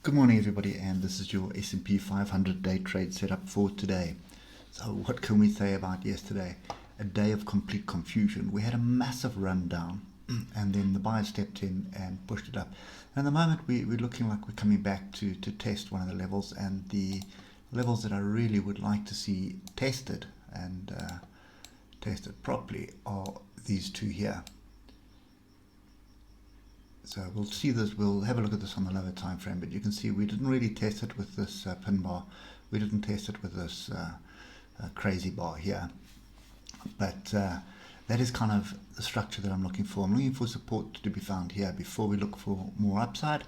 Good morning everybody, and this is your S&P 500 day trade setup for today. So what can we say about yesterday? A day of complete confusion. We had a massive rundown and then the buyer stepped in and pushed it up. And at the moment we're looking like we're coming back to test one of the levels, and the levels that I really would like to see tested and tested properly are these two here. So we'll see this, we'll have a look at this on the lower time frame, but you can see we didn't really test it with this pin bar. We didn't test it with this crazy bar here. But that is kind of the structure that I'm looking for. I'm looking for support to be found here before we look for more upside.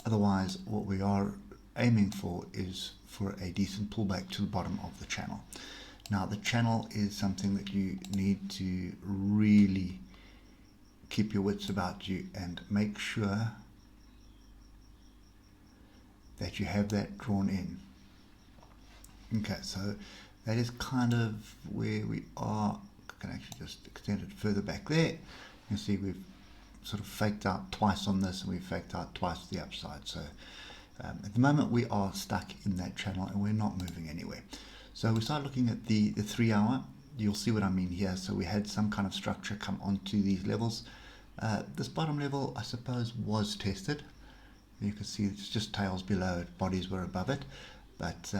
Otherwise, what we are aiming for is for a decent pullback to the bottom of the channel. Now, the channel is something that you need to really keep your wits about you and make sure that you have that drawn in. Okay, so that is kind of where we are. I can actually just extend it further back there. You can see we've sort of faked out twice on this, and we've faked out twice to the upside. So at the moment we are stuck in that channel and we're not moving anywhere. So we start looking at the 3 hour. You'll see what I mean here. So we had some kind of structure come onto these levels. This bottom level, I suppose, was tested. You can see it's just tails below it, bodies were above it. But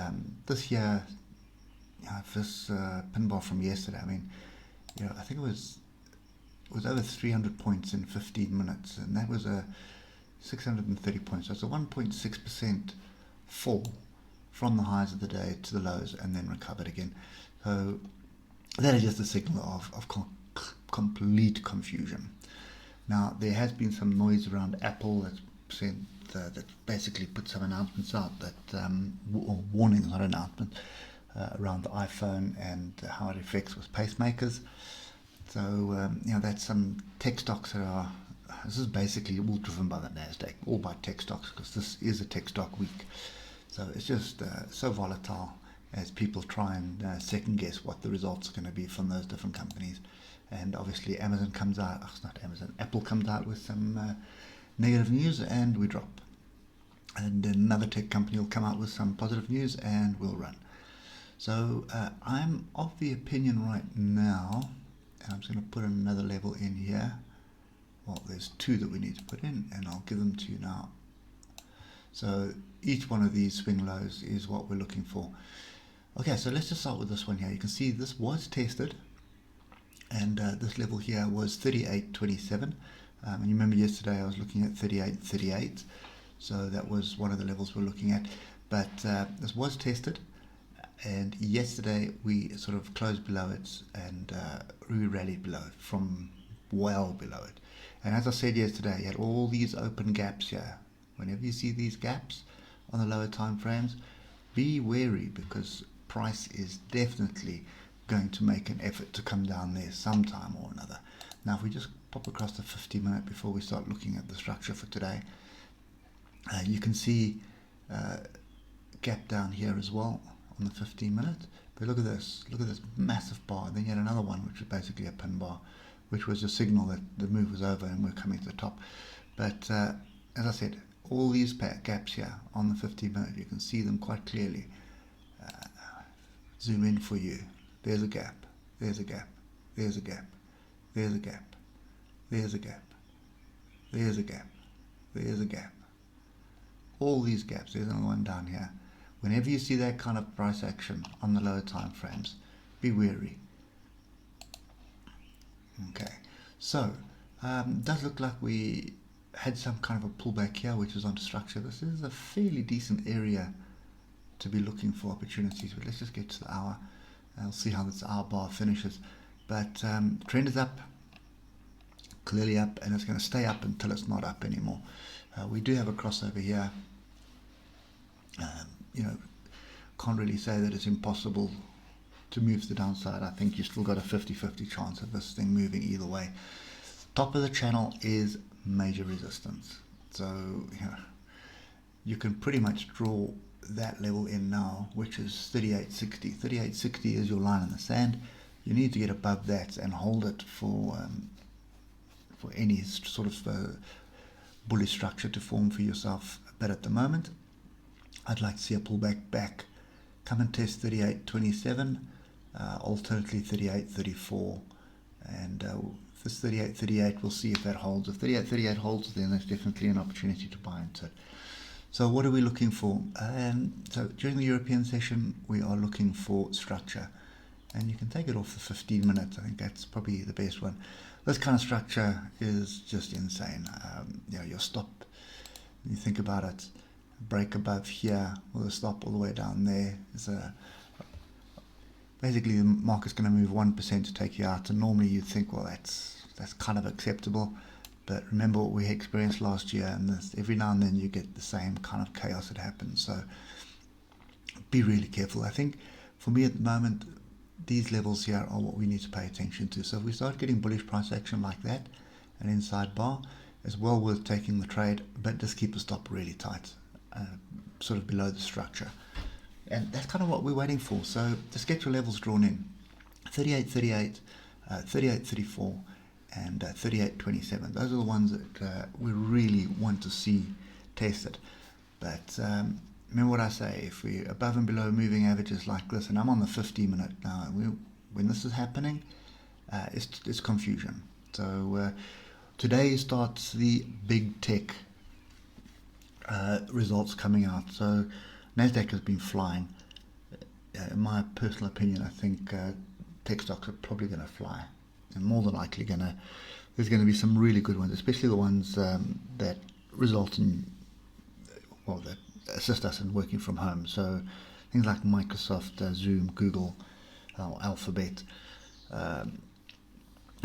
this here, this pin bar from yesterday, I mean, I think it was over 300 points in 15 minutes, and that was a 630 points. So it's a 1.6% fall from the highs of the day to the lows, and then recovered again. So that is just a signal of complete confusion. Now, there has been some noise around Apple that's sent, that basically put some announcements out that, or warnings, not announcements, around the iPhone and how it affects with pacemakers. So, that's some tech stocks that are, this is basically all driven by the NASDAQ, all by tech stocks, because this is a tech stock week. So it's just so volatile as people try and second guess what the results are going to be from those different companies. And obviously Amazon comes out, not Amazon, Apple comes out with some negative news and we drop. And another tech company will come out with some positive news and we'll run. So I'm of the opinion right now, and I'm just going to put another level in here. Well, there's two that we need to put in, and I'll give them to you now. So each one of these swing lows is what we're looking for. Okay, so let's just start with this one here. You can see this was tested. And this level here was 38.27, and you remember yesterday I was looking at 38.38, so that was one of the levels we're looking at. But this was tested, and yesterday we sort of closed below it, and we rallied below it, from well below it. And as I said yesterday, you had all these open gaps here. Whenever you see these gaps on the lower time frames, be wary, because price is definitely going to make an effort to come down there sometime or another. Now, if we just pop across the 50-minute before we start looking at the structure for today, you can see gap down here as well on the 15-minute. But look at this massive bar. Then you had another one, which was basically a pin bar, which was a signal that the move was over and we're coming to the top. But as I said, all these gaps here on the 15-minute, you can see them quite clearly. Zoom in for you. There's a gap, there's a gap, there's a gap, there's a gap, there's a gap, there's a gap, there's a gap. All these gaps, there's another one down here. Whenever you see that kind of price action on the lower time frames, be wary. Okay, so it does look like we had some kind of a pullback here, which is on structure. This is a fairly decent area to be looking for opportunities, but let's just get to the hour. I'll see how this hour bar finishes. But trend is up, clearly up, and it's going to stay up until it's not up anymore. We do have a crossover here. Can't really say that it's impossible to move to the downside. I think you still got a 50-50 chance of this thing moving either way. Top of the channel is major resistance. So you can pretty much draw that level in now, which is 38.60. 38.60 is your line in the sand. You need to get above that and hold it for any sort of bullish structure to form for yourself. But at the moment, I'd like to see a pullback back, come and test 38.27, alternately 38.34, and this 38.38, we'll see if that holds. If 38.38 holds, then there's definitely an opportunity to buy into it. So what are we looking for? So during the European session, we are looking for structure, and you can take it off the 15 minutes. I think that's probably the best one. This kind of structure is just insane. Your stop, when you think about it, break above here with a stop all the way down there is basically the market's going to move 1% to take you out, and normally you'd think, well, that's kind of acceptable. But remember what we experienced last year, and every now and then you get the same kind of chaos that happens. So be really careful. I think for me at the moment, these levels here are what we need to pay attention to. So if we start getting bullish price action like that, an inside bar, it's well worth taking the trade, but just keep the stop really tight, sort of below the structure. And that's kind of what we're waiting for. So just get your levels drawn in. 38.38, 38.34, and 38.27. Those are the ones that we really want to see tested. But remember what I say, if we're above and below moving averages like this, and I'm on the 50-minute now, when this is happening, it's confusion. So today starts the big tech results coming out. So Nasdaq has been flying. In my personal opinion, I think tech stocks are probably going to fly, and more than likely there's going to be some really good ones, especially the ones that result in, well, that assist us in working from home. So things like Microsoft, Zoom, Google, Alphabet,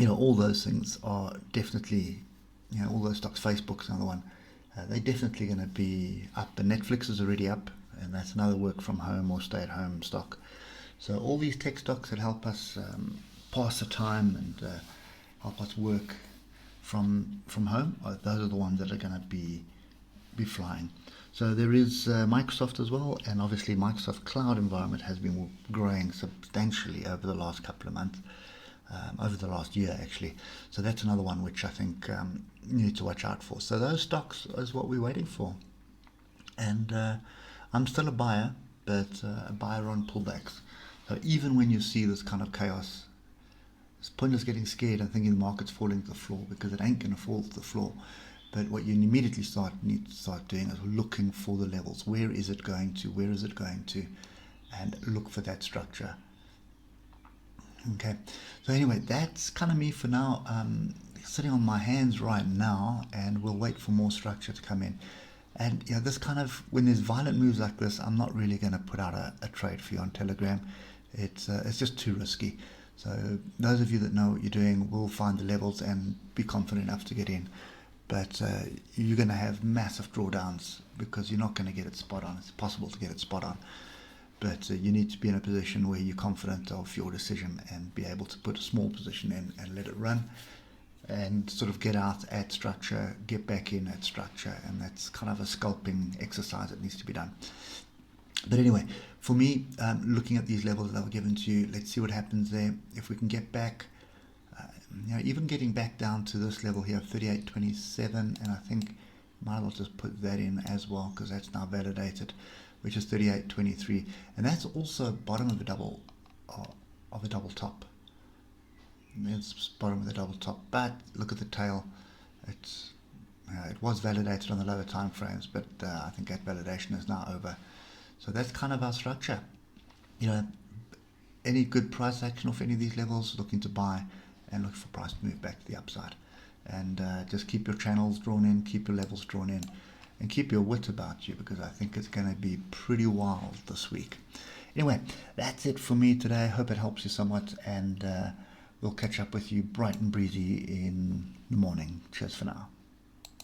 all those things are definitely, all those stocks. Facebook's another one. They're definitely going to be up, and Netflix is already up, and that's another work from home or stay at home stock. So all these tech stocks that help us pass the time and help us work from home, those are the ones that are going to be flying. So there is Microsoft as well, and obviously Microsoft cloud environment has been growing substantially over the last couple of months, over the last year actually. So that's another one which I think you need to watch out for. So those stocks is what we're waiting for. And I'm still a buyer, but a buyer on pullbacks. So even when you see this kind of chaos, it's pointless getting scared and thinking the market's falling to the floor, because it ain't going to fall to the floor. But what you immediately need to start doing is looking for the levels. Where is it going to? Where is it going to? And look for that structure. Okay. So anyway, that's kind of me for now. Sitting on my hands right now, and we'll wait for more structure to come in. And this kind of, when there's violent moves like this, I'm not really going to put out a trade for you on Telegram. It's just too risky. So those of you that know what you're doing will find the levels and be confident enough to get in. But you're going to have massive drawdowns because you're not going to get it spot on. It's possible to get it spot on. But you need to be in a position where you're confident of your decision and be able to put a small position in and let it run and sort of get out at structure, get back in at structure. And that's kind of a scalping exercise that needs to be done. But anyway, for me, looking at these levels that were given to you, let's see what happens there. If we can get back, even getting back down to this level here, 38.27, and I think might as well just put that in as well because that's now validated, which is 38.23, and that's also bottom of the double top. It's bottom of the double top, but look at the tail. It was validated on the lower time frames, but I think that validation is now over. So that's kind of our structure. Any good price action off any of these levels, looking to buy and look for price to move back to the upside. And just keep your channels drawn in, keep your levels drawn in, and keep your wit about you, because I think it's going to be pretty wild this week. Anyway, that's it for me today. I hope it helps you somewhat, and we'll catch up with you bright and breezy in the morning. Cheers for now.